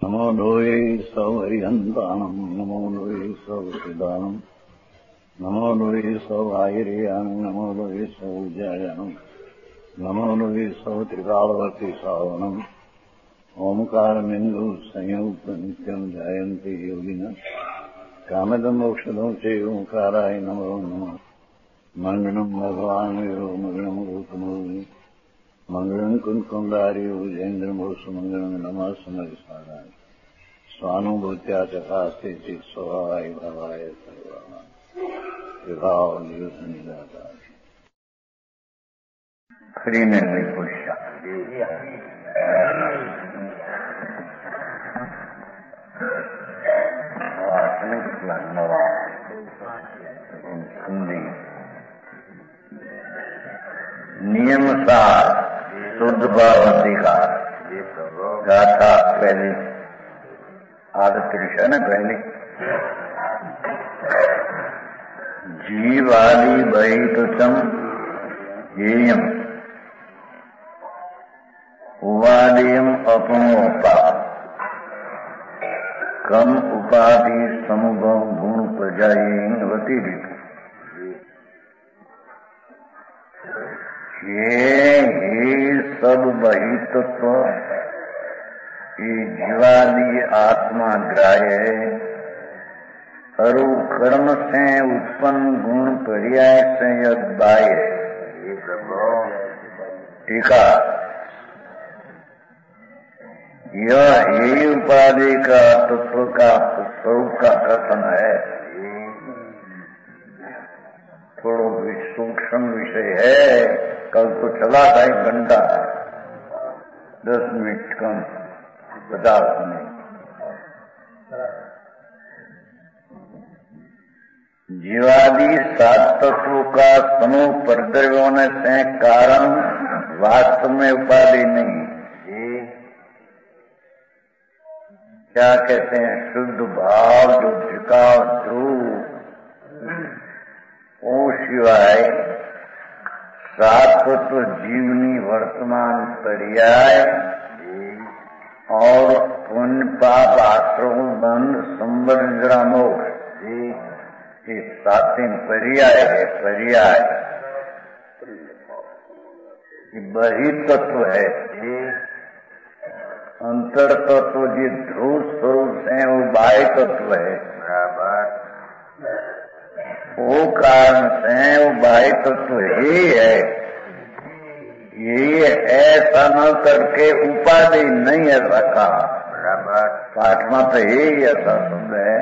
नमो लोये सौहरिहन्ताणम् नमो लोये सौहृदानम् नमो लोये सौभागिर्यानम् नमो लोये सौजायानम् नमो लोये सौत्रिकालवर्ति सावनम् ओंकारमिन्दु संयुक्त नित्यम् ध्यायन्ति योगिनः कामदम् मोक्षदम् च ओंकाराय नमो नमः मङ्गलम् भगवान् वीरो मङ्गलम् गौतमोऽग्नि मङ्गलम् कुन्कुण्डार्यो जयेन्द्रमोऽस्तु मङ्गलम् नमः समरिसाराय स्वानुभूत्या चकास्ते चित् स्वभावाय भावाय सर्वाणाम् विभावनिदाता फ्री में नहीं पूछा नियम सार शुद्ध भावती का गाथा पहले आदत है ना पहले जीवादि बहितुचम हेयम उवादियम अपनोपा कम उपाधि समुभव गुण प्रजावती ये सब बहितत्व ये जीवादि आत्मा ग्राह्य है और कर्म से उत्पन्न गुण पर्याय से यद बाह्य टीका यह ही उपाधि का तत्व का स्वरूप का कथन है। थोड़ा सूक्ष्म विषय है, कल तो चला था 1 घंटा 10 मिनट कम 50 मिनट। जीवादि 7 तत्वों का समूह प्रद्रव्य होने से कारण वास्तव में उपाधि नहीं। क्या कहते हैं? शुद्ध भाव जो झुकाव ध्रुव ओ शिवाय 7 तत्व जीवनी वर्तमान पर्याय और पुण्य पाप आश्रम बंध संबंध निद्रा मोक्ष ये 7 पर्याय है। पर्याय बही तत्व है। अंतर तत्व जो ध्रुव स्वरूप है वो बाह्य तत्व है। वो कारण से वो बाह्य तत्व ही है। ये ऐसा न करके उपाधि नहीं है रखा। पाठ में तो यही ऐसा शब्द है।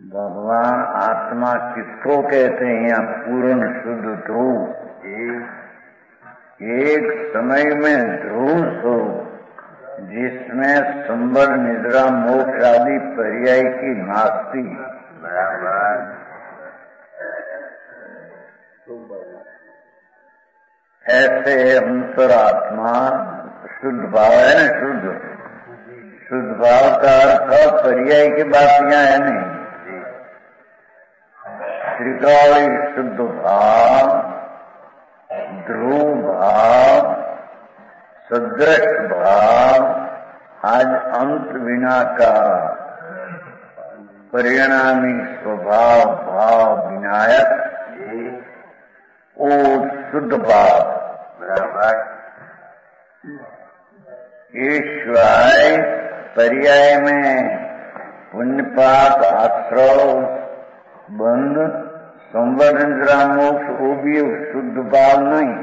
भगवान आत्मा किसको कहते हैं? यहाँ पूर्ण शुद्ध ध्रुव। एक समय में ध्रुव स्वरूप जिसमें संबर निद्रा मोक्ष आदि पर्याय की नास्ती। ऐसे अंतरात्मा शुद्ध भाव है ना। शुद्ध भाव का अर्थ पर्याय की बात यहाँ है नहीं। त्रिकाली शुद्ध भाव, ध्रुव भाव, सदृश भाव, आज अंत विना का परिणामी स्वभाव भाव विनायक ओ शुद्ध भाव ईश्वर पर्याय में पुण्य पाप आश्रव बंध संवर निद्रा मोक्ष वो भी शुद्ध भाव नहीं।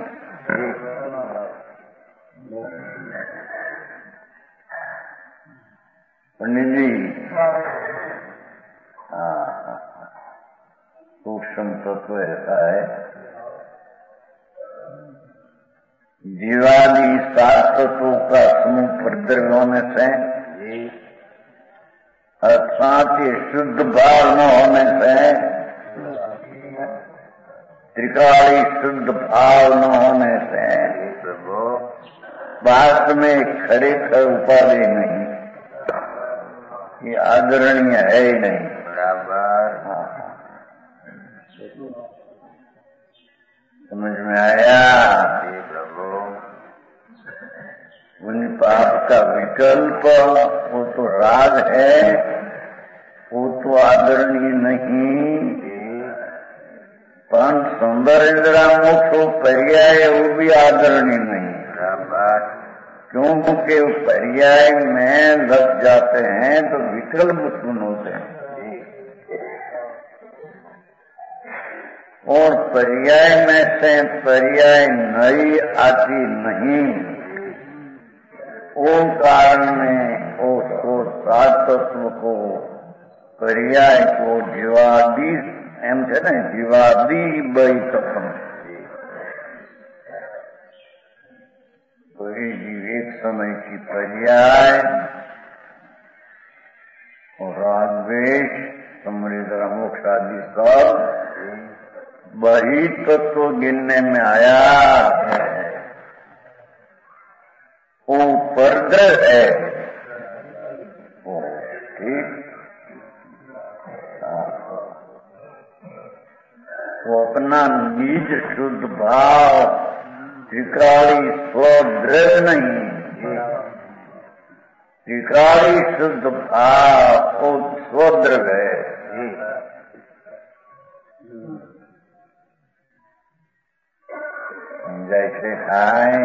पंडित जी सूक्ष्म तत्व ऐसा है। जीवादि 7 तत्वों का समूह प्रद्रव्य होने से अर्थात ये शुद्ध भाव न होने से त्रिकाली शुद्ध भाव न होने से वास्तव में खरेखर उपाधि नहीं। ये आदरणीय है ही नहीं। समझ में आया? उन पाप का विकल्प वो तो राग है, वो तो आदरणीय नहीं, पर सौंदर्य मोक्ष पर्याय वो भी आदरणीय नहीं। क्योंकि पर्याय में लग जाते हैं तो विकल्प उत्पन्न होते हैं, और पर्याय में से पर्याय नई आती नहीं। वो कारण में उसको सात तत्व को पर्याय को जीवादी एम છે ને जीवादी बई तत्व कोई जीव एक समय की पर्याय और रागद्वेष समृद्ध मोक्ष आदि सब बही तत्व गिनने में आया है। वो परग्रह है, ठीक। वो अपना निज शुद्ध भाव त्रिकाली स्वदृढ़ नहीं, त्रिकाली शुद्ध भाव वो स्वदृढ़ है। जैसे खाएं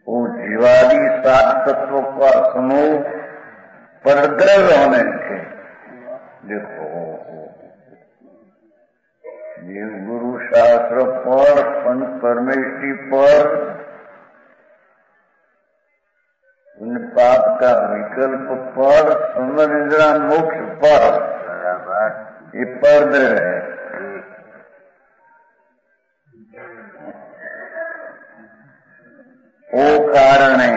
वो जीवादी सात तत्वों का समूह परग्रह होने के। देखो ये गुरु शास्त्र पर, पंच परमेष्टि पर, उन पाप का विकल्प पर, समृद्ध मोक्ष पर, ये परग्रह है। वो कारण है,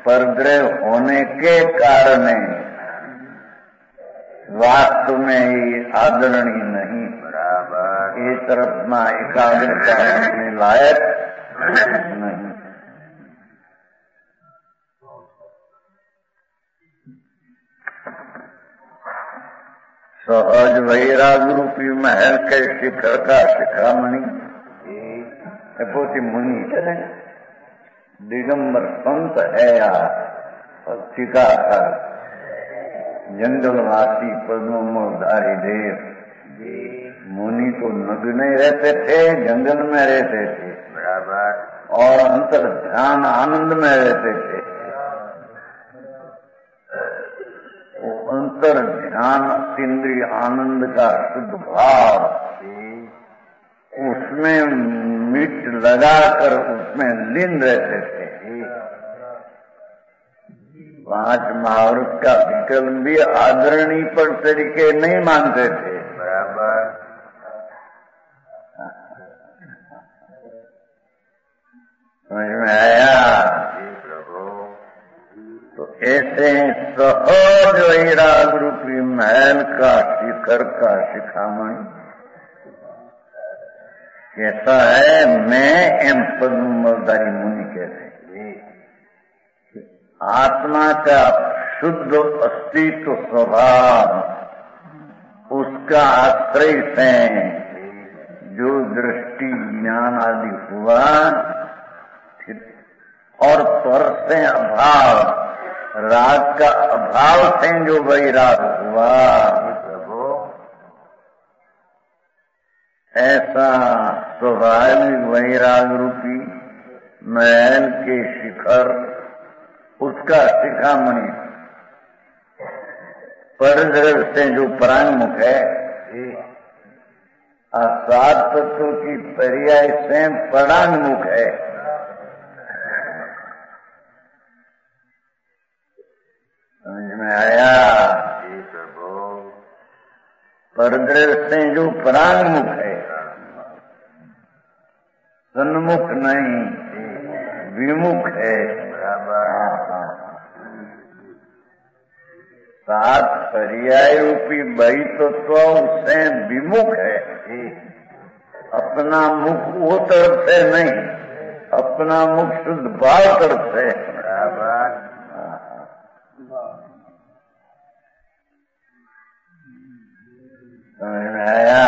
परग्रह होने के कारण वास्तव में ये आदरणीय नहीं। ये तरफ में एकाग्रता करने लायक नहीं। सहज वैराग रूपी महल के शिखर का शिखामणि पोती मुनि है, दिगंबर संत है यार, शिखाकर जंगलवासी पद्मोधारी देव। मुनि तो नग्न रहते थे, जंगल में रहते थे, और अंतर ध्यान आनंद में रहते थे। वो अंतर ध्यान इंद्रिय आनंद का शुद्ध भाव उसमें मिट लगाकर उसमें लीन रहते थे। 5 महावृत का विकल्प भी आदरणीय पर तरीके नहीं मानते थे। समझ में आया? तो ऐसे सहज वैराग रूपी महल का शिखर का शिखामणि कैसा है? मैं एम पद्मधारी मुनि कहते आत्मा का शुद्ध अस्तित्व स्वभाव, उसका आश्रय से जो दृष्टि ज्ञान आदि हुआ, और पर से अभाव, राग का अभाव से जो वैराग हुआ, ऐसा स्वाभाविक वैराग रूपी महल के शिखर, उसका शिखामणि परग्रह से जो परांगमुख है, 7 तत्वों की पर्याय से परांगमुख है। समझ में आया? परग्रह से जो परांगमुख है, सन्मुख नहीं, विमुख है। 7 पर्याय रूपी बही तत्व उससे विमुख है। अपना मुख वो तरफ से नहीं, अपना मुख शुद्ध भाव तरफ से। समझ में आया?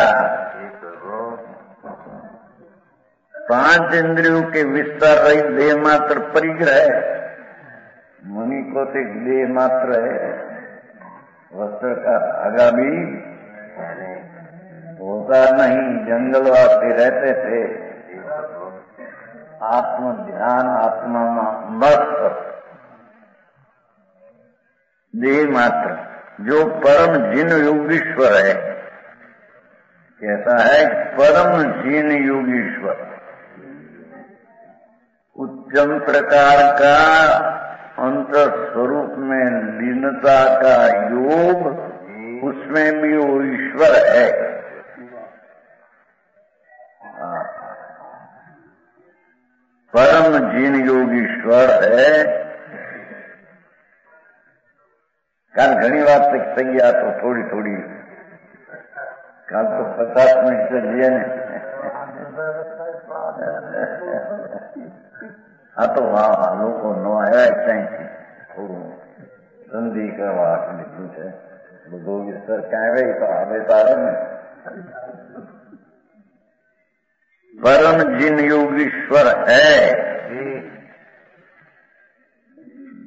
5 इंद्रियों के विस्तार रहित देह मात्र परिग्रह है। मुनि को तो देह मात्र है, वस्त्र का धागा भी होता नहीं। जंगलवासी रहते थे, आत्म ध्यान आत्मा मस्त देह मात्र, जो परम जिन योगीश्वर है। कैसा है? परम जिन योगीश्वर, उच्चम प्रकार का अंतर स्वरूप में लीनता का योग, उसमें भी वो ईश्वर है। परम जिन योगीश्वर है। कल घनी बात तक सही आ तो थोड़ी थोड़ी, कल तो 50 मिनट से लिए ने। हाँ तो वहाँ लोगों नो है थोड़ू संधि का वाक लिखू है बुजुर्ग सर कहे तो आवे तारे में। परम जिन योगीश्वर है।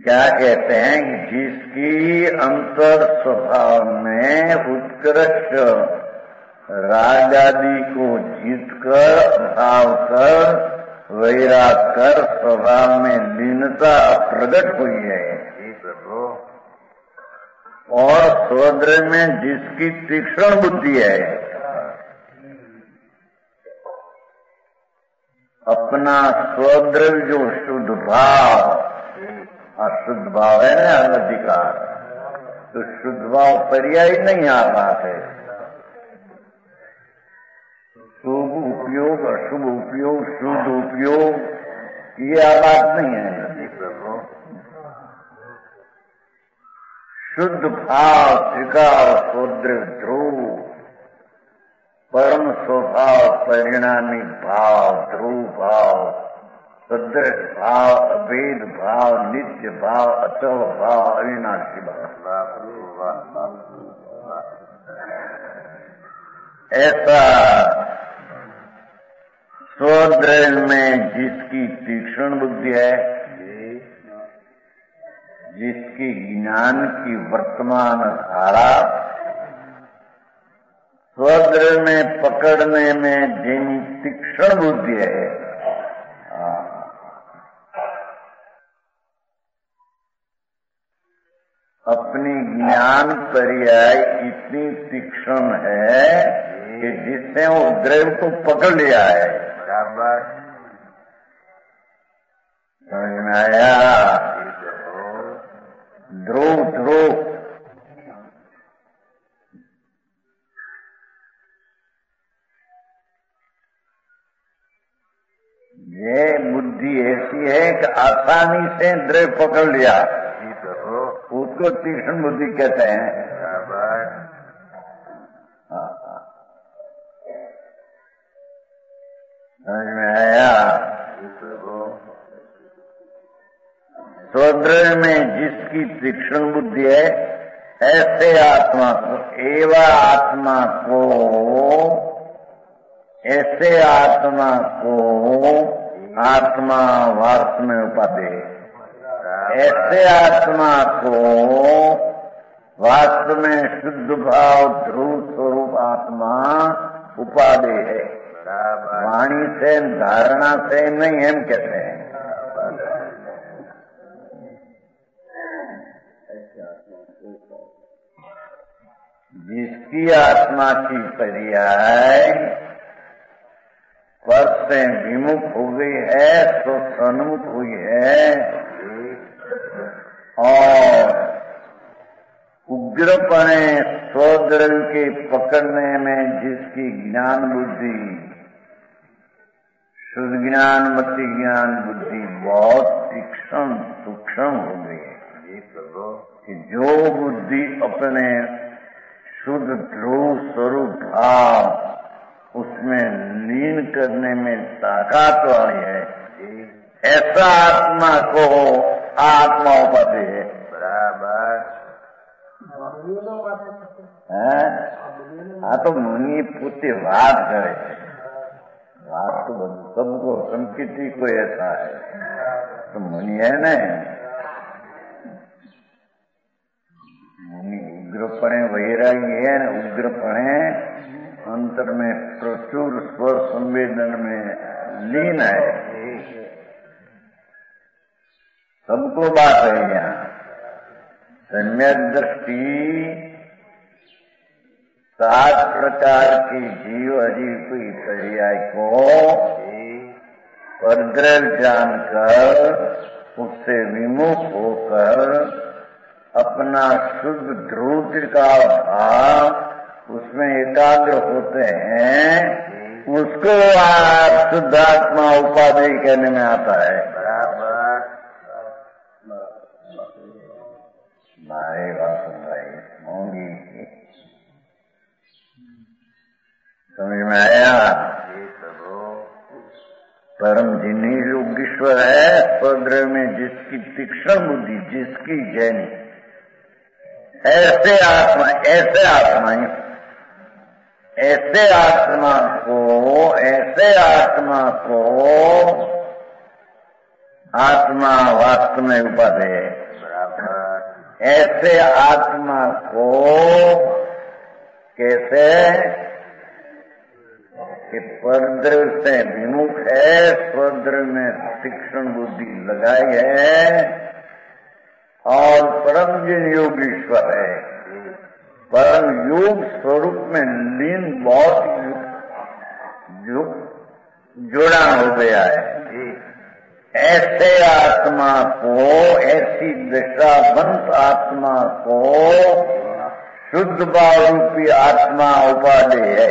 क्या कहते हैं कि जिसकी अंतर स्वभाव में उत्कृष्ट राग आदि को जीतकर भाव कर वैराग कर स्वभाव में लीनता प्रकट हुई है, और स्वद्रव्य में जिसकी तीक्ष्ण बुद्धि है, अपना स्वद्रव्य जो शुद्ध भाव, अशुद्ध भाव है ना अनधिकार, तो शुद्ध भाव पर्याय नहीं आ रहा है। शुभ उपयोग, अशुभ उपयोग, शुद्ध उपयोग, ये बात नहीं है। शुद्ध भाव त्रिकाल शूद्र ध्रुव, परम स्वभाव परिणामी भाव, ध्रुव भाव, सदृश भाव, अभेद भाव, नित्य भाव, अचल भाव, अविनाशी भाव। ऐसा स्वद्रव्य में जिसकी तीक्ष्ण बुद्धि है, जिसकी ज्ञान की वर्तमान धारा स्वद्रव्य में पकड़ने में जिन तीक्ष्ण बुद्धि है, अपनी ज्ञान पर्याय इतनी तीक्ष्ण है कि जिसने वो द्रव्य को पकड़ लिया है। बराबर समझ में आया? ध्रुव ध्रुव ये बुद्धि ऐसी है कि आसानी से द्रव्य पकड़ लिया, उसको तीक्ष्ण बुद्धि कहते हैं। समझ में आया? स्वद्रव्य में जिसकी तीक्ष्ण बुद्धि है, ऐसे आत्मा को, एवं आत्मा को, ऐसे आत्मा को आत्मा वास्तव में उपाधि है। ऐसे आत्मा को वास्तव में शुद्ध भाव ध्रुव स्वरूप आत्मा उपाधि है। वाणी से धारणा से नहीं, हम कहते हैं। जिसकी आत्मा की पर्याय पर से विमुख हो गई है, तो सन्मुख हुई है, और उग्रपणे स्वद्रव्य के पकड़ने में जिसकी ज्ञान बुद्धि, शुद्ध ज्ञान मति ज्ञान बुद्धि बहुत तीक्ष्ण सूक्ष्म हो गई है, कि जो बुद्धि अपने शुद्ध ध्रुव स्वरूप भाव उसमें लीन करने में ताकत वाली है, ऐसा आत्मा को आत्मा उपाधि है। बराबर हाँ तो मुनि पुत्र बात करे, बात तो सबको संकिति को ऐसा है तो मुनि है न, मुनि उग्रपणे वैरागी है न, उग्रपणे अंतर में प्रचुर स्व संवेदन में लीन है। सबको बात है यहाँ। सम्यक दृष्टि 7 प्रकार की जीव अजीव की पर्याय को परद्रव जानकर उससे विमुख होकर अपना शुद्ध ध्रुव का भाव उसमें एकाग्र होते हैं, उसको आप शुद्धात्मा उपाधि कहने में आता है। हमारी बात सुन रही होंगी, समझ में आया? परम जिन्ही योगेश्वर है स्वद्रव में जिसकी तीक्ष्ण बुद्धि, जिसकी जैनी ऐसे आत्मा आत्मा वास्तव में उपाधि है। ऐसे आत्मा को कैसे कि परद्रव से विमुख है, स्वद्रव में तीक्ष्ण बुद्धि लगाई है और परम जिन योगीश्वर है, परम योग स्वरूप में लीन बहुत जुड़ा हो गया है। ऐसे आत्मा को, ऐसी दशावंत आत्मा को शुद्ध भाव रूपी आत्मा उपाधि है।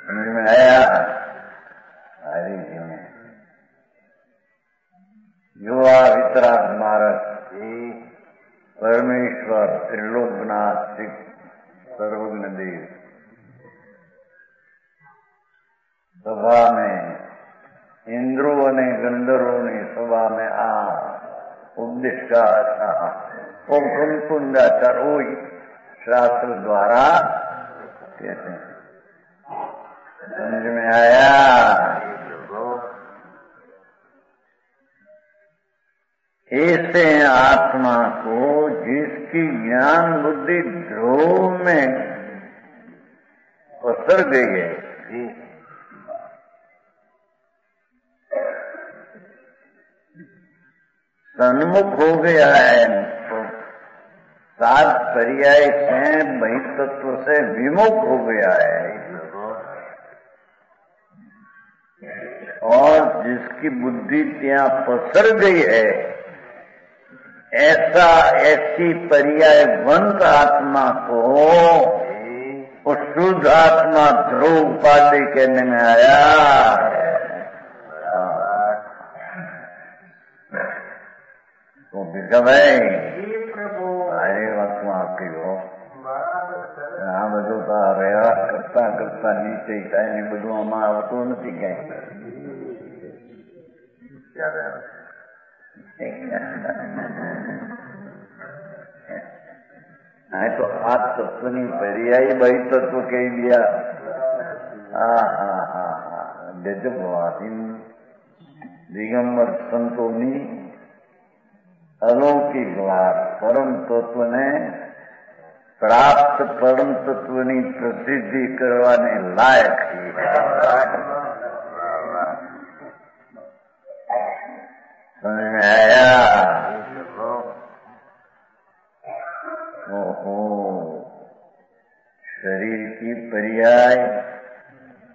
समझ में आया? हरी जी में युवा वितराग मारक परमेश्वर त्रिलोकनाथ सर्वज्ञ देव सभा में इंद्रों ने गंधर्वों ने सभा में उपदेश का वो कुंडाचार वो शास्त्र द्वारा कहते हैं। समझ में आया? ऐसे आत्मा को जिसकी ज्ञान बुद्धि ध्रुव में पसर गई है, सन्मुख हो गया है, तो 7 पर्याय से बहितत्व से विमुख हो गया है और जिसकी बुद्धि ત્યાં पसर गई है, ऐसी पर्यायवंत आत्मा को उस शुद्ध आत्मा ध्रुव उपाधि कहने में आया। तो बिका भाई अरे वक्त आपकी हो આ બધું તો રહ્યા કરતા કરતા નીચે થાય ને બધું આમાં આવતું નથી ક્યાંય। हाँ तो आ तत्व नहीं पर्यायी बही तत्व कह दिया। गजब बात। दिगंबर संतोनी अलौकिक बात। परम तत्व ने प्राप्त परम तत्व ની પ્રસિદ્ધિ કરવાને લાયક समझ में आया? ओहो, शरीर की पर्याय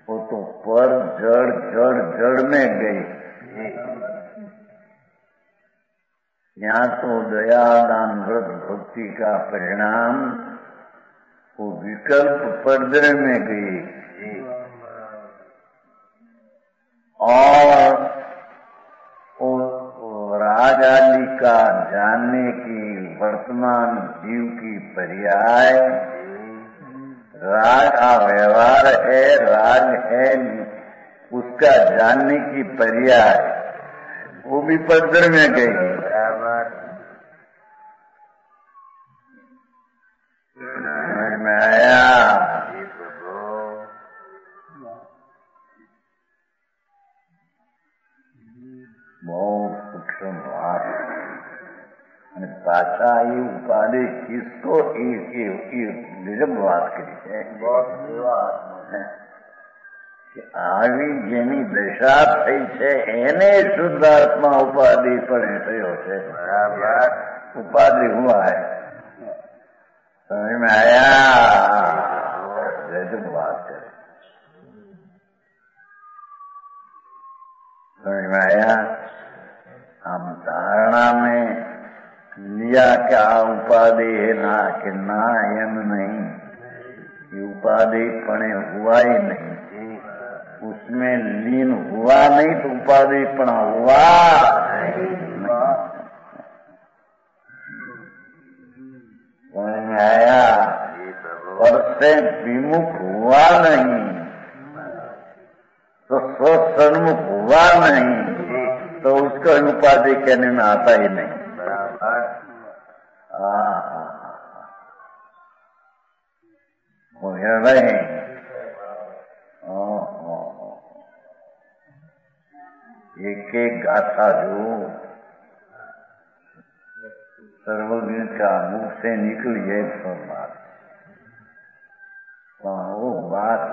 वो तो पर जड़ जड़ जड़ में गई। यहाँ तो दया दान व्रत भक्ति का परिणाम वो विकल्प परदर में गई और राग आदि का जानने की वर्तमान जीव की पर्याय राग का व्यवहार है, राग है उसका जानने की पर्याय वो भी परदर में गई। बहुत सूक्ष्म बात અને પાછા એ ઉપાધિ કિસકો એ ગજબ વાત કરી છે. આવી જેની દશા થઈ છે એને શુદ્ધાત્મા ઉપાધિ પણ થયો છે. બરાબર. ઉપાધિ હુઆ હૈ. समझ में आया? गजब बात है. समझ में आया? हम धारणा में लिया क्या उपाधि है ना कि ना एम नहीं, ये उपाधि पणे हुआ ही नहीं, उसमें लीन हुआ नहीं तो उपाधि पणा हुआ नहीं. समझ में आया? पर से विमुख हुआ नहीं तो स्वसन्मुख हुआ नहीं तो उसको उपाधि कहने में आता ही नहीं. नहीं. एक एक गाथा जो सर्वज्ञ का मुख से निकली है तो बात, वो बात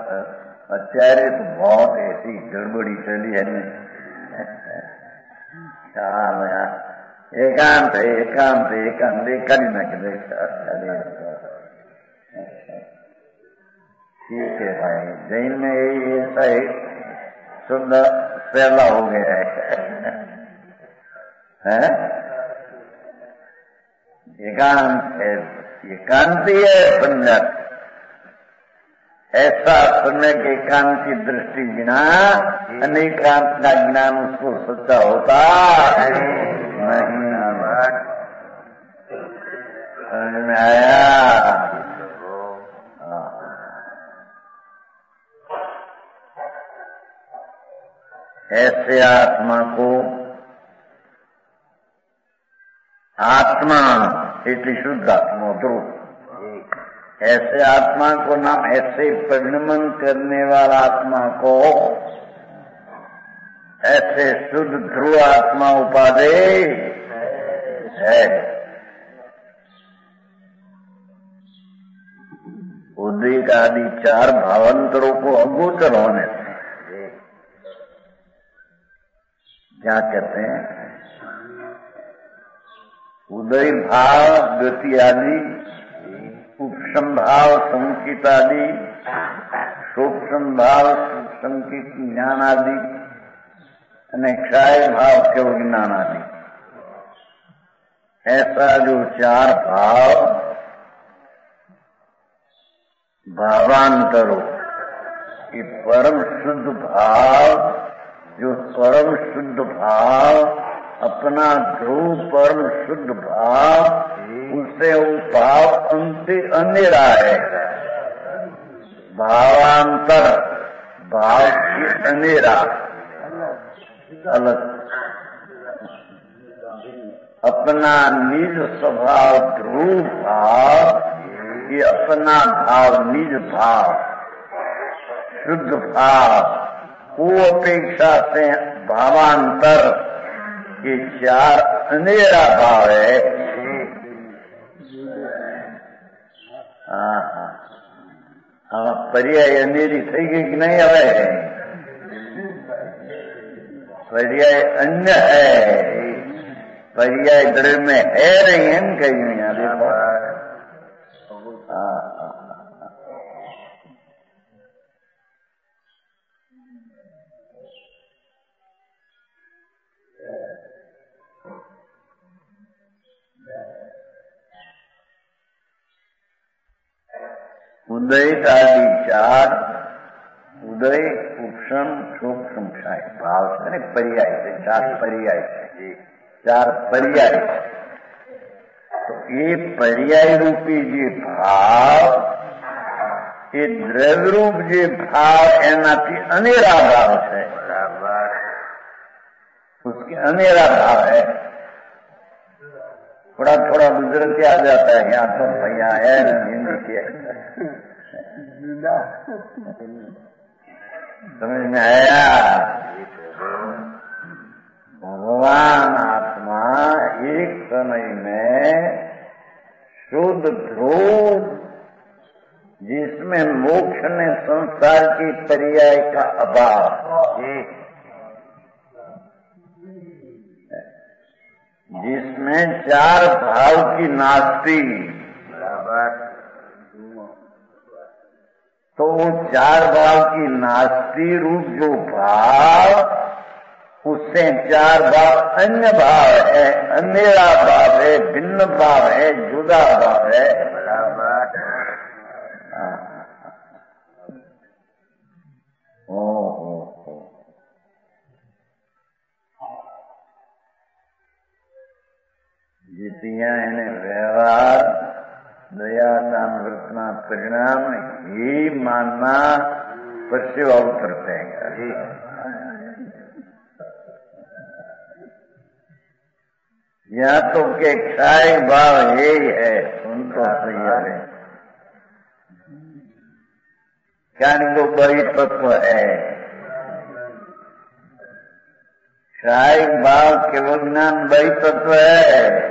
અત્યારે तो बहुत ऐसी गड़बड़ी चली है. एकांत एकांत एकांत કરી નાખે. ठीक है भाई, जैन में ऐसा ही शुद्ध फैला हो गया है. एकांति है संगत. ऐसा समय के एकांत की दृष्टि बिना अनेकांत का ज्ञान उसको सच्चा होता नहीं. समझ में आया? ऐसे आत्मा को आत्मा इति शुद्ध आत्मा ध्रुव, ऐसे आत्मा को ना ऐसे परिणमन करने वाला आत्मा को ऐसे शुद्ध ध्रुव आत्मा उपाधि है. उद्रेक आदि चार भावांतरों को अगोचर होने से क्या कहते हैं? उदय भाव गति आदि, उपशम भाव संकित आदि, सूक्ष्म भाव संकित ज्ञान आदि અને ક્ષય ભાવ કે જ્ઞાન આદि, ऐसा जो चार भाव भावांतरो, ये परम शुद्ध भाव, जो परम शुद्ध भाव अपना ध्रुव परम शुद्ध भाव, उससे वो भाव अंधेरा है. भावांतर भाव की अंधेरा अलग. अपना निज स्वभाव ध्रुव भाव, ये अपना भाव निज भाव शुद्ध भाव, वो अपेक्षा से भावांतर ये चार अंधेरा भाव है. पर्याय अंधेरी થઈ ગઈ कि नहीं? હવે पर्याय अन्य है, पर्याय द्रव्य में है नहीं है कहीं यहाँ देखो. उदय आदि चार, उदय उपशम सूक्ष्म क्षय भाव से पर्याय से चार पर्याय से, चार पर्याय. तो ये पर्याय रूपी जे भाव, ये द्रव्य रूप जे भाव एनाथी अनेरा भाव है. उसके अनेरा भाव है. थोड़ा थोड़ा गुजरते आ जाता है. यहाँ तो भैया है हिंदी के. समझ में आया? भगवान आत्मा एक समय में शुद्ध ध्रुव, जिसमें मोक्ष ने संसार की पर्याय का अभाव, जिसमें चार भाव की नास्ती, तो चार भाव की नास्ती रूप जो भाव, उससे चार भाव अन्य भाव है, अंधेरा भाव है, भिन्न भाव है, जुदा भाव है। जितिया व्यवहार दयामृतना परिणाम ही मानना परसेव अवतर है। या तो के क्षय भाव यही है, सुन तो सही है, ज्ञान को बड़ी तत्व है। क्षय भाव केवल ज्ञान बड़ी तत्व है।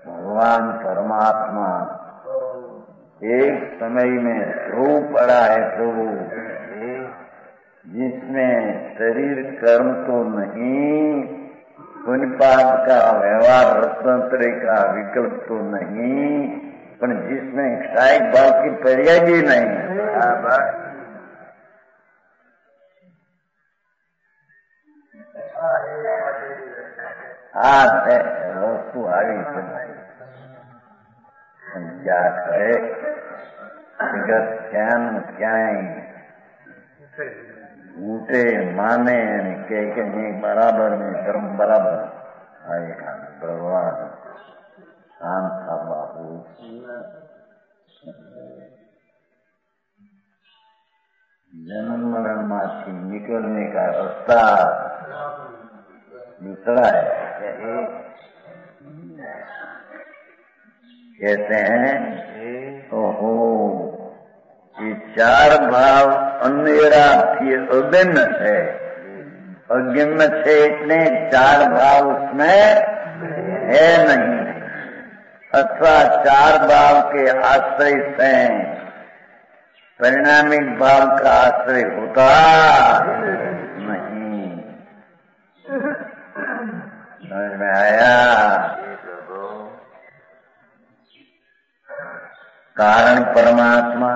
भगवान परमात्मा एक समय में ध्रुव पड़ा है प्रभु, जिसमें शरीर कर्म तो नहीं, पुण्य पाप का व्यवहार रत्नत्रय का विकल्प तो नहीं, पर जिसमें क्षय भाव की पर्याय भी नहीं। हाथ है वस्तु आगे क्या करे, जगत ज्ञान क्या ऊटे माने के नहीं बराबर में कर्म बराबर आएगा। भगवान शांत था बाबू, जन्म मरण मासी निकलने का रास्ता दूसरा है। कहते हैं ओहो, ये चार भाव अंधेरा थी अभिन्न है, अज्ञान से इतने चार भाव उसमें है नहीं, अथवा चार भाव के आश्रय से परिणामिक भाव का आश्रय होता नहीं। समझ में आया? कारण परमात्मा,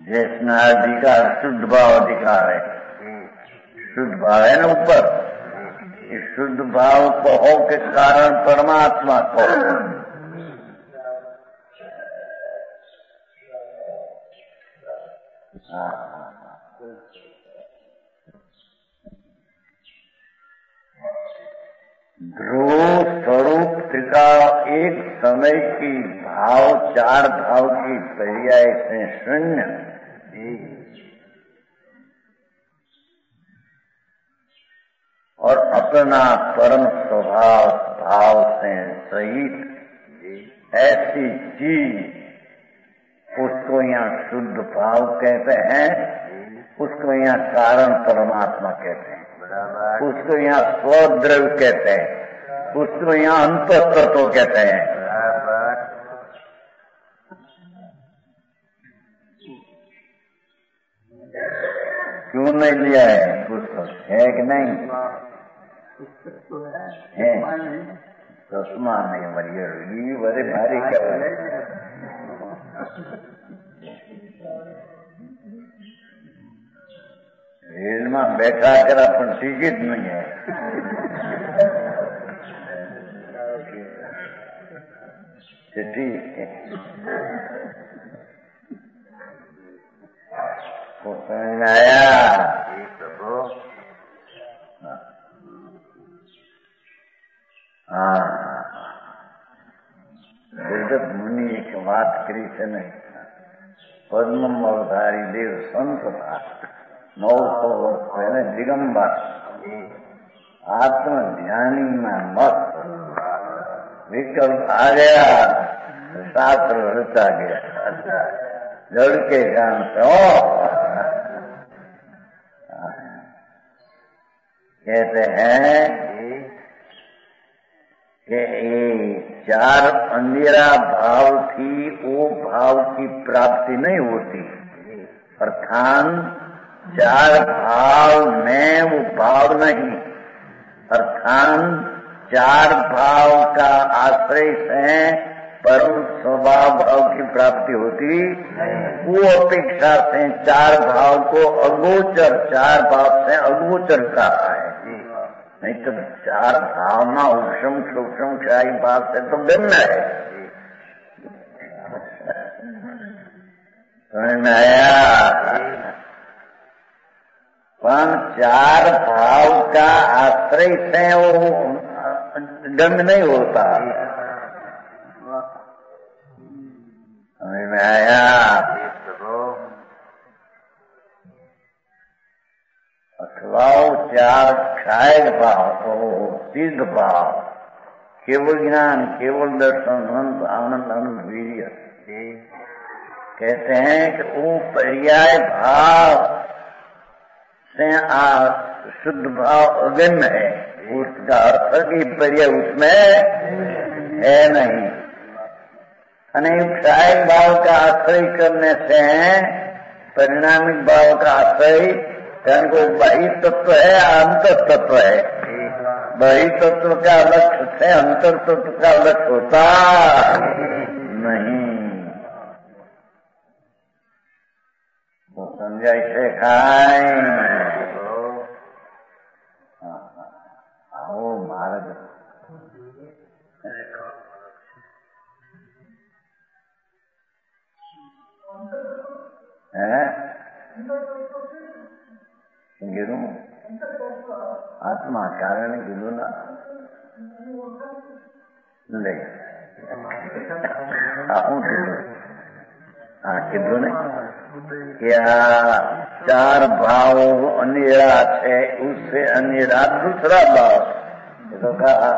जिसमें अधिकार शुद्ध भाव अधिकार है, शुद्ध भाव है ना ऊपर, इस शुद्ध भाव को हो के कारण परमात्मा को ध्रुव स्वरूप त्रिका एक समय की भाव चार भाव की पर्याय से शून्य, और अपना परम स्वभाव भाव से सहित ऐसी चीज, उसको यहाँ शुद्ध भाव कहते हैं, उसको यहाँ कारण परमात्मा कहते हैं, उसको यहाँ स्वद्रव्य कहते हैं, उसको यहाँ अंतःतत्व कहते हैं। क्यों नहीं लिया है पुस्तक? है कि नहीं है? चश्मा नहीं मरिए बड़े भारी कर रेल में बैठा कर अपन टिकट नहीं है। ठीक है, वो समझ में आया? हाँ, जगत मुनि एक बात करी से नहीं, पद्म अवतारी देव संत था, 900 वर्ष पहले दिगंबर, आत्म ध्यानी में मस्त विकल्प आ गया, शास्त्र रचा गया। जड़ के ज्ञान से कहते हैं कि ये चार अंधेरा भाव थी, वो भाव की प्राप्ति नहीं होती। अर्थात चार भाव में वो भाव नहीं, अर्थात चार भाव का आश्रय से परम स्वभाव भाव की प्राप्ति होती। वो अपेक्षा से चार भाव को अगोचर, चार भाव से अगोचर कहा है। नहीं तो चार भावना उपशम सूक्ष्म क्षाई भाव से तो भिन्न है। समझ में आया? पर चार भाव का आश्रय से वो दंड नहीं होता। समझ में आया? अथवा चार क्षाय भाव, सिद्ध भाव, केवल ज्ञान, केवल दर्शन, अनंत आनंद, अनंत वीर्य, कहते हैं कि वो पर्याय भाव से शुद्ध भाव अगम्य है। उसका अर्थ की पर्याय उसमें है नहीं। अनेक क्षाय भाव का आश्रय करने से परिणामिक भाव का आश्रय, कारण को बाह्य तत्व है, अंतर तत्व है। बाह्य तत्व का लक्ष्य से अंतर तत्व का लक्ष्य होता नहीं। वो समझा इसे खाए आओ महाराज है गिरू आत्मा कारण गिरू ना ले कीधु ने क्या चार भाव अनेरा है, उससे अनेरा दूसरा भाव। तो कहा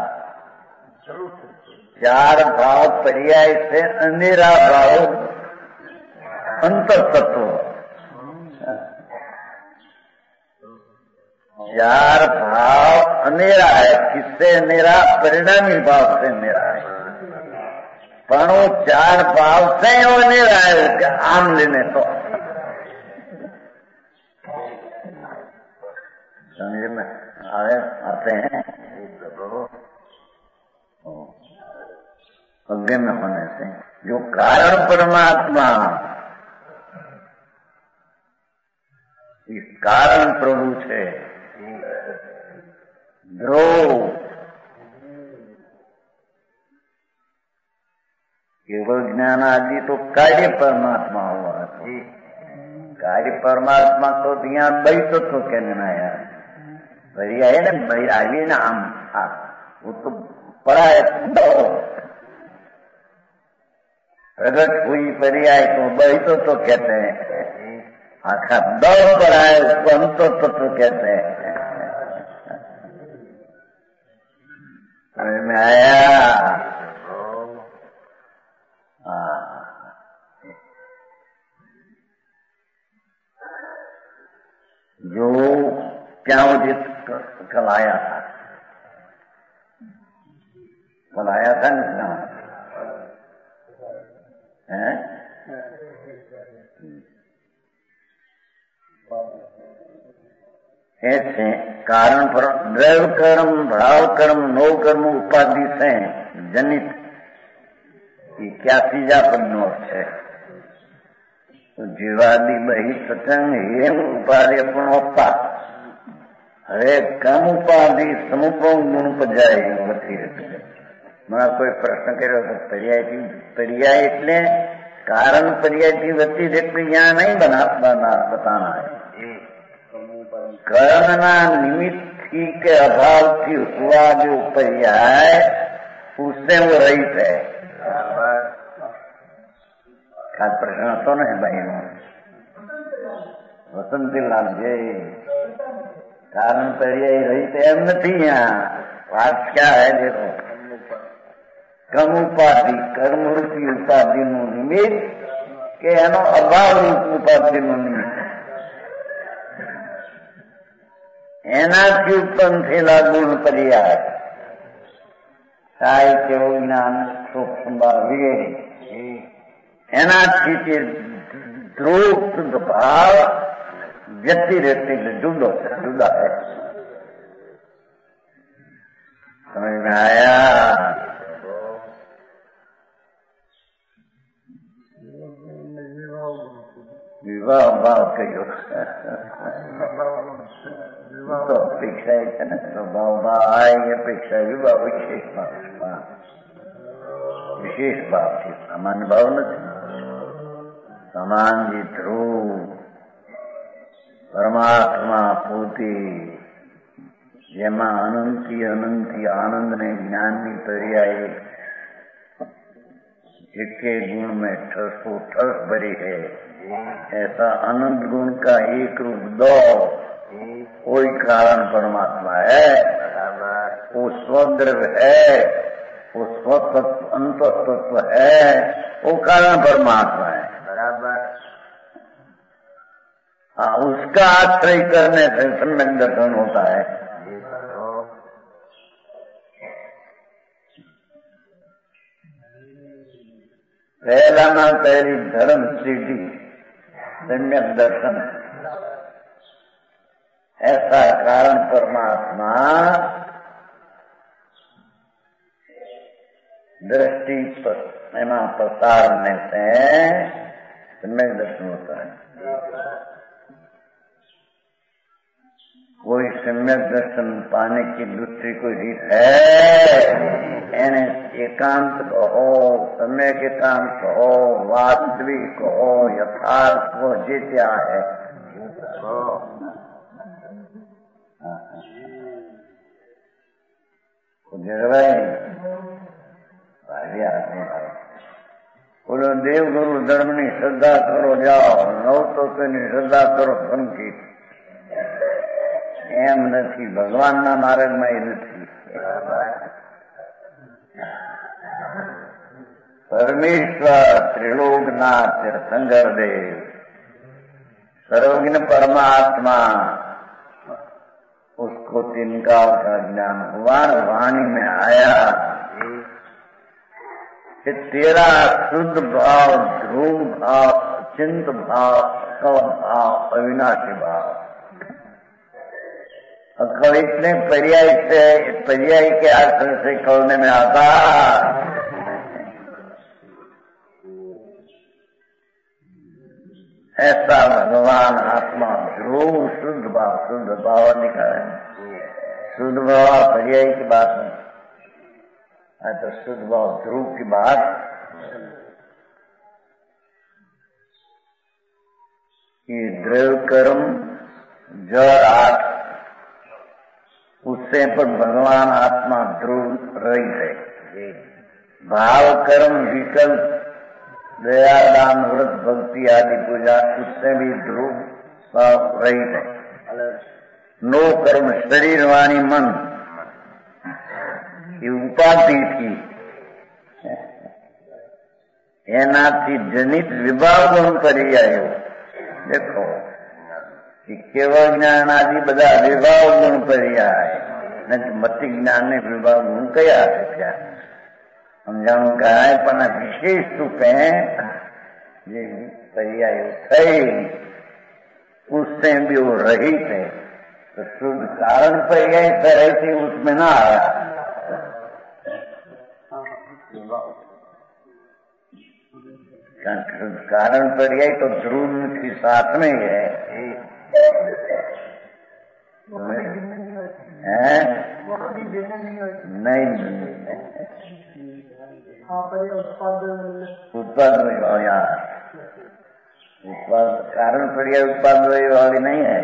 चार भाव पर्याय से अनेरा भाव अंतर तत्व। चार भाव अनेरा है, किससे अनेरा? परिणामी भाव से अनेरा है। पर वो चार भाव से वो अनेरा है, उसके आम लेने तो समझ में आते हैं। अज्ञान होने से जो कारण परमात्मा, इस कारण प्रभु છે, ध्रुव केवल ज्ञान आदि तो कार्य परमात्मा हुआ। कार्य परमात्मा तो यहाँ बही तत्व कहने आया, बढ़िया है ना, बही आगे ना हम वो तो पड़ा है। प्रगट हुई पर्याय तो बही तत्व कहते हैं, आखा दौड़ पड़ा है उसको अंतर तत्व कहते हैं। समझ में आया? जो क्या कल आया था, कल आया था ना, है ऐसे कारण पर द्रव्य कर्म, भाव कर्म, नो कर्म उपाधि से जनित क्या तीजा पदनो है। तो जीवादि बही सत्संग हेम उपाधि अपन होता हरे कम उपाधि समुपम गुण पजाए होती रहती है। मैं कोई प्रश्न કર્યો तो पर्याय એટલે कारण पर्याय की वृत्ति देखते यहाँ नहीं बताना है। कर्मना निमित्त के अभाव की हुआ जो पर्याय उससे वो रहित है। खास प्रश्न तो नहीं भाई वसंतीलाल जी, कारण पर्याय रहित एम नहीं। यहाँ बात क्या है देखो, કમ ઉપાધિ કર્મરૂપી ઉપાધિનું નિમિત્ત કે એનો અભાવરૂપ ઉપાધિનું નિમિત્ત એનાથી ઉત્પન્ન થયેલા ગુણ પર્યાય સાહિત્ય વિજ્ઞાન સૂક્ષ્મ વગેરે એનાથી જે ધ્રુવ શુદ્ધ ભાવ વ્યક્તિ રહેતી જુદો છે જુદા है समझ में आया विवाह भाव कहो तो अपेक्षा है ना स्वभाव भाव आए अपेक्षा विवाह विशेष भाव છે સામાન્ય ભાવ નથી સમાન જે ધ્રુવ પરમાત્મા પોતે જેમાં અનંતી અનંતી आनंद ने ज्ञान की पर्याय एक गुण में ठसो ठस भरी है ऐसा अनंत गुण का एक रूप दो कोई कारण परमात्मा है वो स्वद्रव्य है वो स्वतत्व अंत तत्व है वो कारण परमात्मा है बराबर हाँ उसका आश्रय करने से सम्यक दर्शन होता है पहला ना पहली धर्म सीढ़ी सम्यक दर्शन ऐसा कारण परमात्मा दृष्टि एवं प्रसारने से सम्यक दर्शन होता है कोई सम्यक दर्शन पाने की दूसरी कोई रीत है एने एकांत कहो सम्यक एकांत कहो वास्तविक कहो यथार्थ कहो जे क्या है बोलो देव गुरु धर्म ની શ્રદ્ધા કરો જાઓ નવ તો તેની શ્રદ્ધા કરો ધનથી એમ નથી ભગવાનના માર્ગમાં એ નથી परमेश्वर त्रिलोकनाथ तीर्थंकर देव सर्वज्ञ परमात्मा उसको तिनका का ज्ञान हुआ वाणी में आया कि तेरा शुद्ध भाव ध्रुव भाव चिंत भाव कव भाव अविनाशी भाव कवि ने पर्याय के आश्रय से कहने में आता ऐसा भगवान आत्मा ध्रुव शुद्ध भाव निकाले शुद्ध भाव पर्याय की बात नहीं तो शुद्ध भाव ध्रुव की बात कि द्रव कर्म जड़ आठ उससे पर भगवान आत्मा ध्रुव रही है भाव कर्म विकल्प दया दान व्रत भक्ति आदि पूजा उससे भी ध्रुव रही है नो कर्म शरीर वाणी मन की उपाधि थी एनाथी जनित विभाव गुण કરી આવ્યો देखो केवल ज्ञान आदि बधा विभाव गुण पर्याय मति ज्ञान ने विभाव गुण कया क्या समझाणु कहा पण विशेष रूपे ये पर्याय थई उससे भी वो रहित है तो शुद्ध कारण पर्याय तरह से उसमें ना आया शुद्ध कारण पर्याय तो ध्रुव के साथ में ही है नहीं उत्पाद कारण पर्याय उत्पाद वाली नहीं है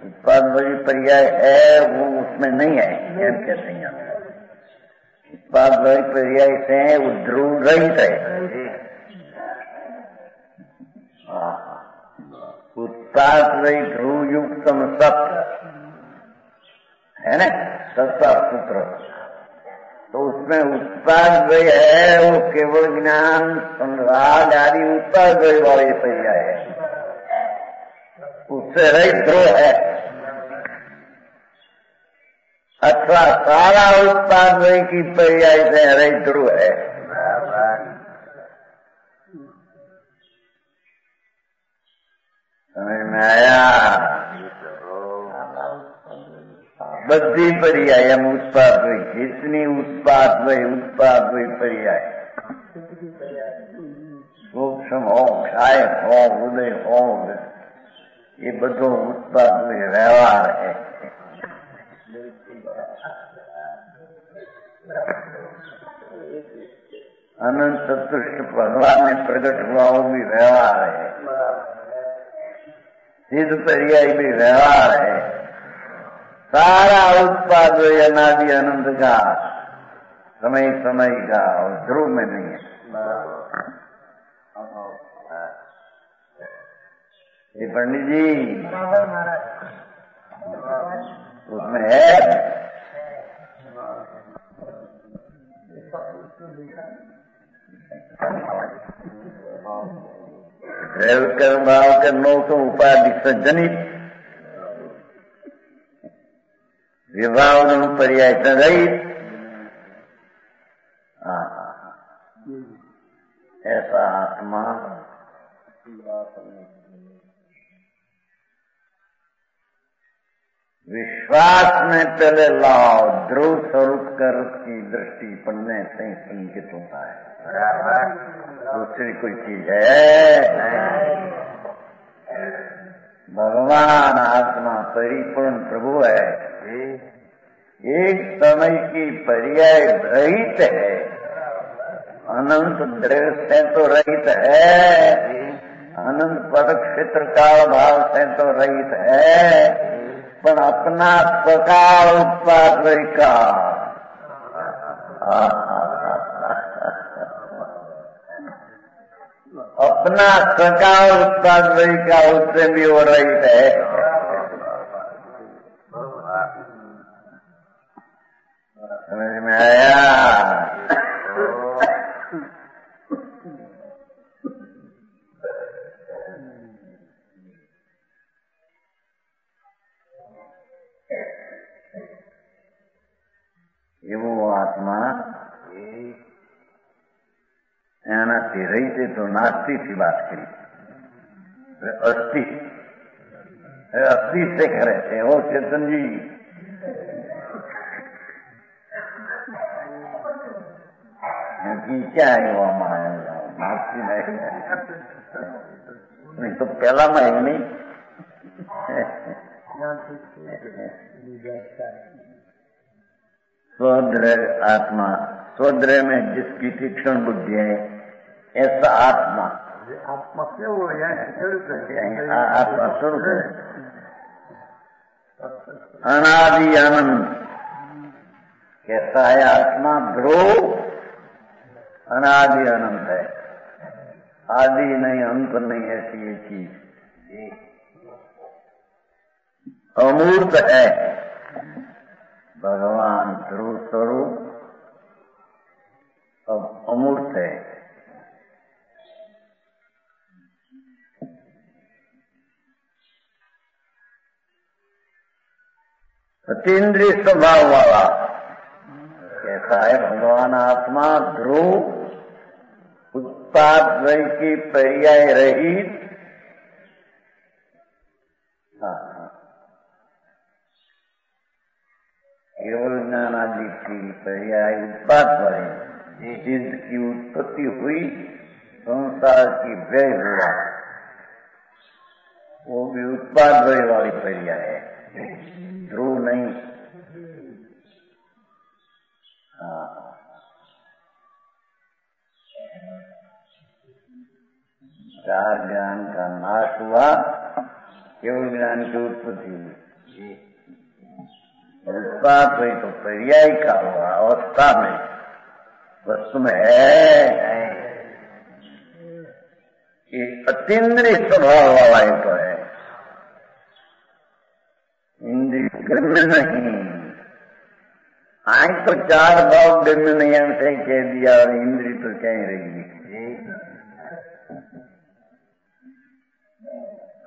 उत्पाद वाली पर्याय है वो उसमें नहीं है क्या कहते हैं उत्पाद वाली पर्याय से वो ध्रुव रहित है उत्पाद वही ध्रुव युक्तम सत्य है ना सत्ता सूत्र तो उस उसमें उत्पाद्वय है, वो केवल ज्ञान संराग आदि उत्पाद्वय वाली पर्याय है, उससे रहित ध्रुव है। अथवा सारा उत्पाद्वय की पर्याय से रहित ध्रुव है। समझ में आया? बद्धी पर्याय उत्पाद्वय, जितनी उत्पाद्वय पर्याय, सूक्ष्म हो, सहायक हो, उदय हो, ये બધો उत्पाद्वय व्यवहार है। अनंत चतुष्ट भगवान में प्रकट हुआ वो भी व्यवहार है, सिद्ध पर्याय भी व्यवहार है। सारा उत्पाद्वय अनादि अनंत का, समय समय का, और ध्रुव में नहीं है। ये पंडित जी उसमें है, कर्म भाव कर्मों को उपाधि सज्जनित विभाव पर्याय सहित ऐसा आत्मा विश्वास में पहले लाओ, ध्रुव स्वरूप कर की दृष्टि पढ़ने से संकित होता है, दूसरी कोई चीज है। भगवान आत्मा परिपूर्ण प्रभु है, एक समय की पर्याय रहित है, अनंत द्रव्य से तो रहित है, अनंत पद क्षेत्र काल भाव से तो रहित है, पर अपना सकाल उत्पाद्वय का अपना सकाल उत्पाद्वय का उससे भी हो रहित है। समझ में आया? ये वो आत्मा एनाથી रही तो नास्ती की बात करी, अस्थि अस्थि से करे थे वो चेतन जी। क्या है वो नास्ती नहीं तो पहला में नहीं। स्वद्रह आत्मा, स्वद्रह में जिसकी तीक्ष्ण बुद्धि है, ऐसा आत्मा आत्मा वो आत्मा स्वरूप है, अनादि अनंत। कैसा है आत्मा? ध्रुव अनादि अनंत है, आदि नहीं अंत नहीं, ऐसी ये चीज अमूर्त है। भगवान ध्रुव स्वरूप अब अमूर्त है। अतीन्द्रिय स्वभाव वाला कैसा है भगवान आत्मा? ध्रुव, उत्पाद्वय की पर्याय रहित, केवल ज्ञानादि की पर्याय उत्पाद्वय, जिसकी उत्पत्ति हुई, संसार की व्यय हुआ, वो भी उत्पाद्वय वाली पर्याय है, ध्रुव नहीं। चार ज्ञान का नाश हुआ, केवल ज्ञान की उत्पत्ति हुई। उत्पाद्वय तो पर्याय का हुआ, अवस्था में, वस्तु में है। ये अतीन्द्रिय स्वभाव वाला ही तो है, इंद्रिय में नहीं, आंख तो चार भाव नयन से कह दिया और इंद्री तो कहीं रहेगी।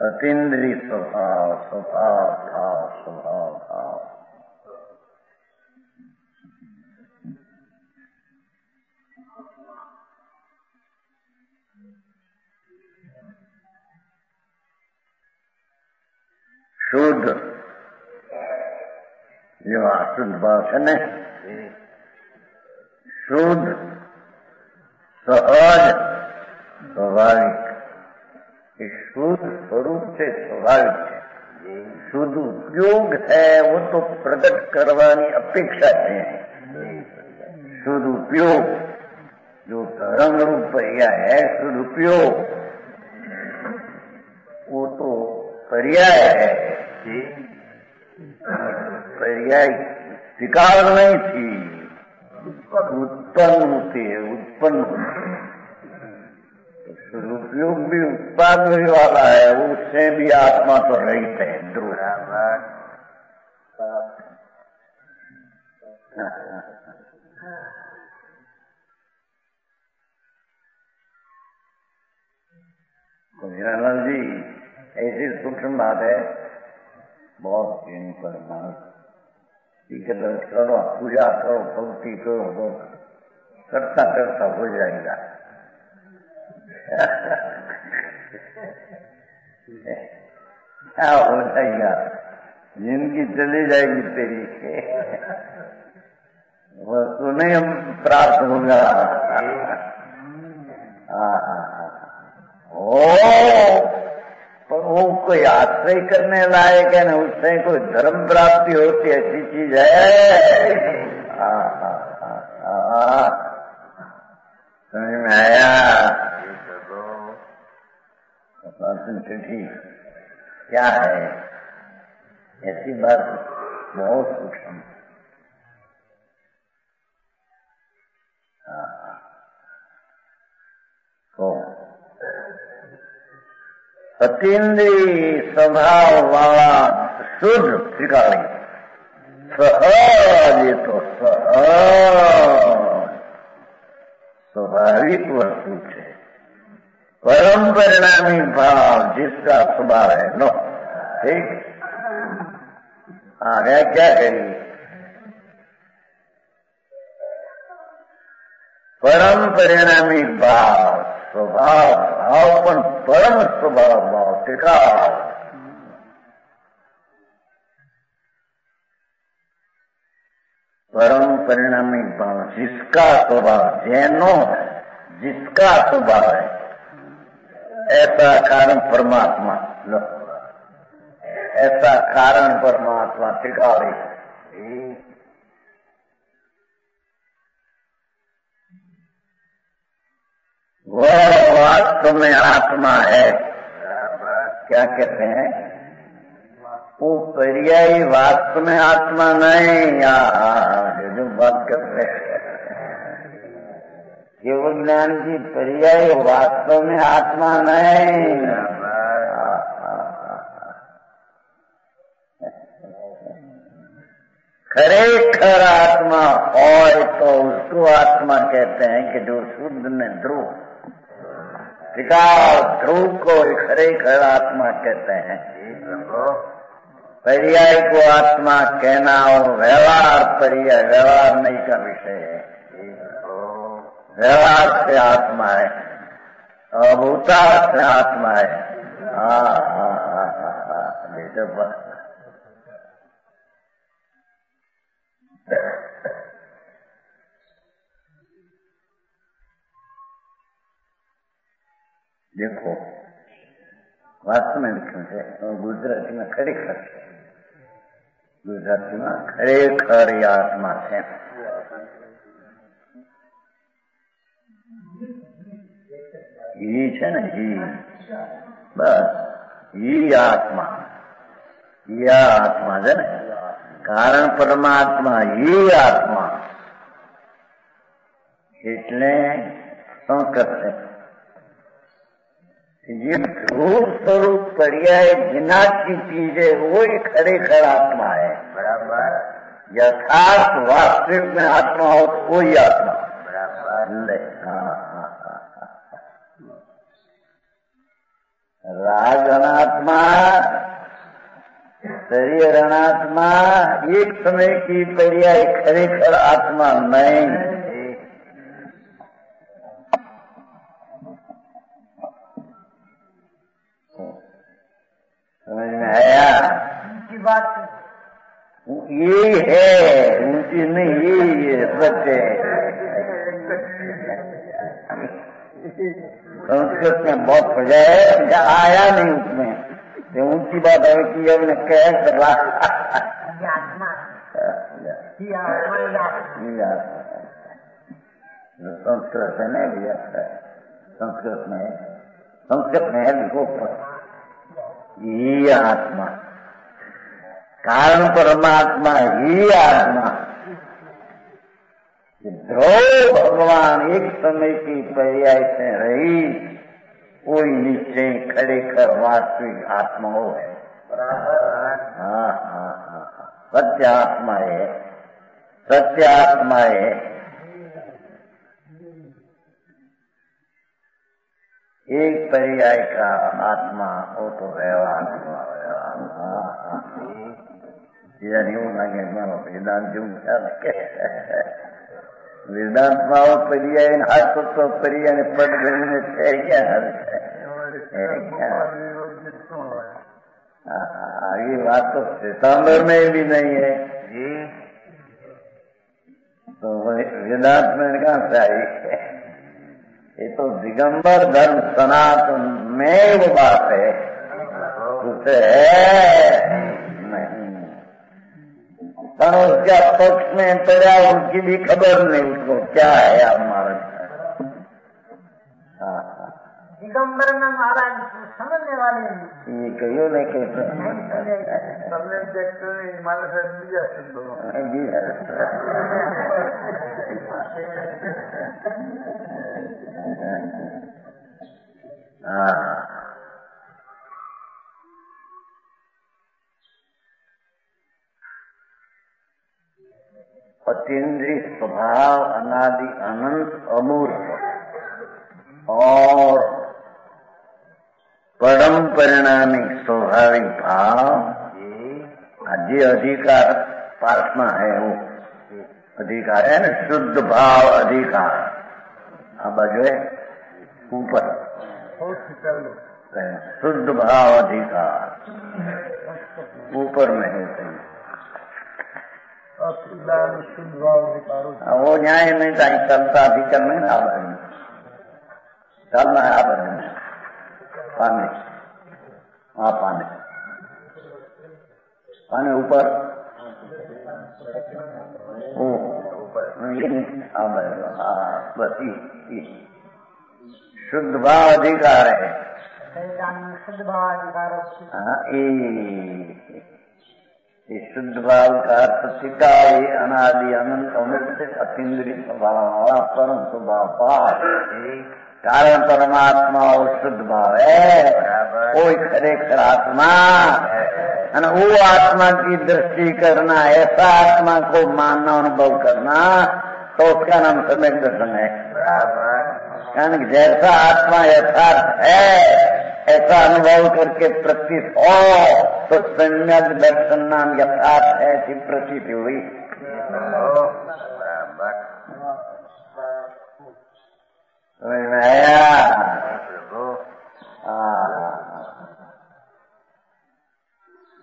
अतीन्द्रिय स्वभाव स्वभाव भाव स्वभाव भाव। शुद्ध जो अशुद्ध भाषण है, शुद्ध सहज स्वाभाविक, शुद्ध स्वरूप से स्वाभाविक है। शुद्ध उपयोग है वो तो प्रकट करवानी अपेक्षा है। शुद्ध उपयोग जो रंग रूप है, शुद्ध उपयोग वो तो पर्याय है। पर्याय स्वीकार नहीं थी, उत्पन्न होती है, उत्पन्न उपयोग भी उत्पादन वाला है, उससे भी आत्मा तो रहित है। ध्रुव गुजरालाल जी ऐसी सूक्ष्म बात है, बहुत करो, पूजा करो, भक्ति करो, करता करता हो जाएगा। क्या हो जाएगा, जिंदगी चली जाएगी तेरी, वस्तु नहीं हम प्राप्त होगा। पर वो कोई आश्रय करने लायक है ना, उससे कोई धर्म प्राप्ति होती ऐसी चीज है। समझ में आया? चिट्ठी क्या है, ऐसी बात बहुत सूक्ष्म। तो अतीन्द्रिय स्वभाव वाला शुद्ध त्रिकाली सहज, ये तो स्वाभाविक वस्तु है। परम परिणामी भाव जिसका स्वभाव है नो, ठीक। आगे क्या करिए, परम परिणामी भाव स्वभाव भाव पण परम स्वभाव भाव टिकाव। परम परिणामी भाव जिसका स्वभाव, जैनो जिसका स्वभाव है, ऐसा कारण परमात्मा, ऐसा कारण परमात्मा टिका रही। वह वास्तव में आत्मा है। क्या कहते हैं, वो पर्यायी वास्तव में आत्मा नहीं। जो बात करते हैं केवल ज्ञान की पर्याय वास्तव में आत्मा नहीं। खरेखर आत्मा और तो उसको आत्मा कहते हैं कि जो शुद्ध में ध्रुव ध्रुव को खरेखर आत्मा कहते हैं। पर्याय को आत्मा कहना और व्यवहार पर्याय, व्यवहार नहीं का विषय है। व्यवहार से आत्मा है, अभूतार्थ से आत्मा है। देखो वास्तव में गुजराती में खरेखर, गुजराती में खरेखर आत्मा है। ही है ना, ही बस ही आत्मा, यह आत्मा है ना, कारण परमात्मा ही आत्मा। એટલે શું કરશે, ये ध्रुव स्वरूप पर्याय जिना की चीज है वो ही खरेखर आत्मा है। बराबर यथार्थ वास्तविक में आत्मा हो तो कोई आत्मा ले। राग अनात्मा, शरीर अनात्मा, एक समय की पर्याय खरेखर आत्मा नहीं। समझ में आया? उनकी बात ये है, उनकी नहीं, ये सत्य है। संस्कृत में बहुत हो जाए, आया नहीं उसमें, तो ऊंची बात है कि हमने कह करा। संस्कृत है नहीं भैया, संस्कृत में है लिखो ही आत्मा, कारण परमात्मा ही आत्मा। ध्रुव भगवान एक समय की पर्याय से रही, कोई निश्चय खड़े कर वास्तविक आत्मा हो है। हाँ हाँ हाँ, सत्य आत्मा है, सत्य आत्मा है। एक पर्याय का आत्मा हो तो व्यवहार वेदांत वेदांतमाओ पर्याय हाथ तो पर्याय पद में है क्या? आगे बात तो सितंबर में भी नहीं है तो वेदांत में कहाँ से आई? ये तो दिगंबर धर्म सनातन में वो बात है, उसे नहीं। पर उसका पक्ष में पड़ा, उनकी भी खबर नहीं उसको क्या है हमारा। दिगंबर में महाराज समझने वाले ये कहियो नहीं कहते सबने देखते हिमालय से अतीन्द्रिय स्वभाव अनादि अनंत अमूर्त और परम परिणामी स्वाभाविक भाव, जो अधिकार पासना है वो अधिकार है ना, शुद्ध भाव अधिकार। अब जो है ऊपर शुद्ध भाव अधिकार ऊपर में है कहीं, वो न्याय नहीं था चलता अधिकार में ना चलना है। आप पानी, हाँ पानी पानी ऊपर शुद्ध भाव अधिकार है। शुद्ध भाव अधिकार शुद्ध भाव का अर्थ अनादि अनंत अमृत अतीन्द्रिय स्वभाव परम स्वभाव पाठ कारण परमात्मा और शुद्ध भाव है। कोई खरेखर आत्मा है, वो आत्मा की दृष्टि करना, ऐसा आत्मा को मानना अनुभव करना, तो उसका नाम सम्यक दर्शन है। कारण जैसा आत्मा यथार्थ है ऐसा अनुभव करके प्रतीत हो तो सम्यक दर्शन नाम यथार्थ ऐसी प्रतीति हुई।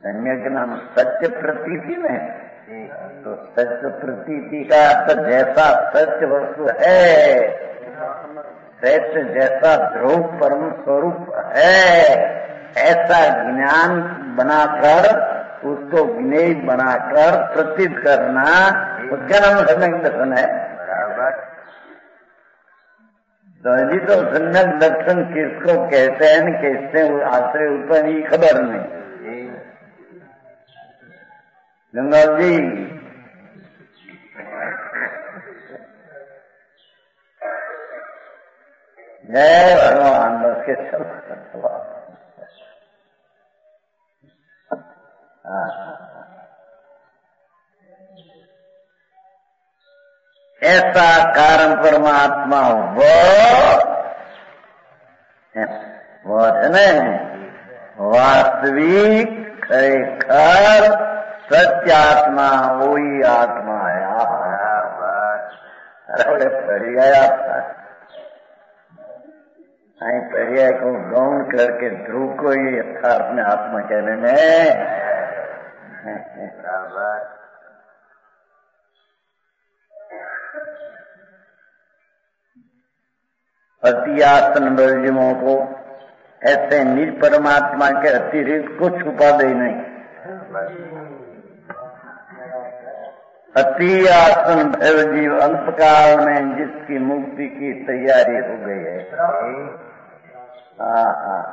सम्यक नाम सत्य प्रतीति में, तो सत्य प्रतीति का अर्थ जैसा सत्य वस्तु है, सत्य जैसा ध्रुव परम स्वरूप है, ऐसा ज्ञान बनाकर उसको ज्ञेय बनाकर प्रतीत करना, उसका नाम सम्यक दर्शन है। तो सम्यक दर्शन किसको कहते हैं, कैसे आश्रय ऊपर ही खबर नहीं। गंगाल जी जय भगवान, बस के चलो। हाँ ऐसा कारण परमात्मा वो है न वास्तविक खरेखर सत्यात्मा वही आत्मा है। अरे पर्याय पर्याय को गौण करके ध्रुव को ही यथार्थ में आत्मा कहने में अति आसन वर्जमों को ऐसे निज परमात्मा के अतिरिक्त को छुपा दे नहीं। अति आसन भैर जीव अल्पकाल में जिसकी मुक्ति की तैयारी हो गई है,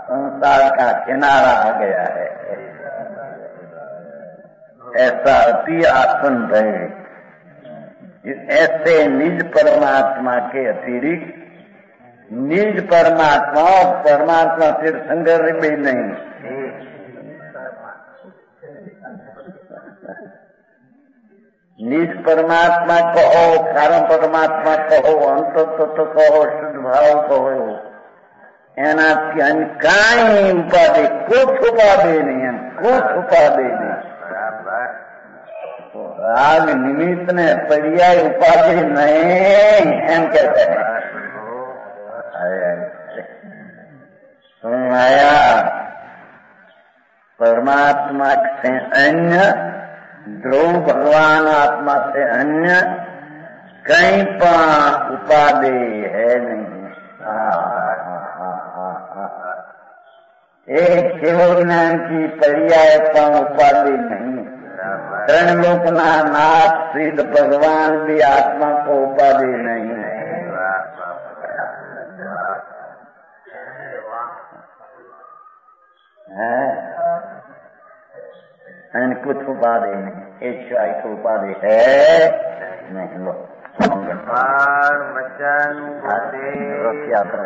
संसार का किनारा आ गया है, ऐसा अति आसन भैर ऐसे निज परमात्मा के अतिरिक्त निज परमात्मा और परमात्मा फिर संघर्ष भी नहीं। निज परमात्मा कहो, कारण परमात्मा कहो, अंत तत्व कहो, शुद्ध भाव कहो, एनाथी अन्य काई उपाधि को छुपा दे नहीं, को छुपा दे नहीं। तो राग निमित्त ने पर्याय उपाधि नहीं एम कहते हैं। आया परमात्मा से अन्य, ध्रुव भगवान आत्मा से अन्य कहीं पर उपाधि है नहीं। एक शिव ज्ञान की पर्याय पर उपाधि नहीं। त्रण लोकना नाथ सिद्ध भगवान भी आत्मा को उपाधि नहीं है। कुछ उपाधि नहीं, ईश्वर की उपाधि है नहीं। लो यात्रा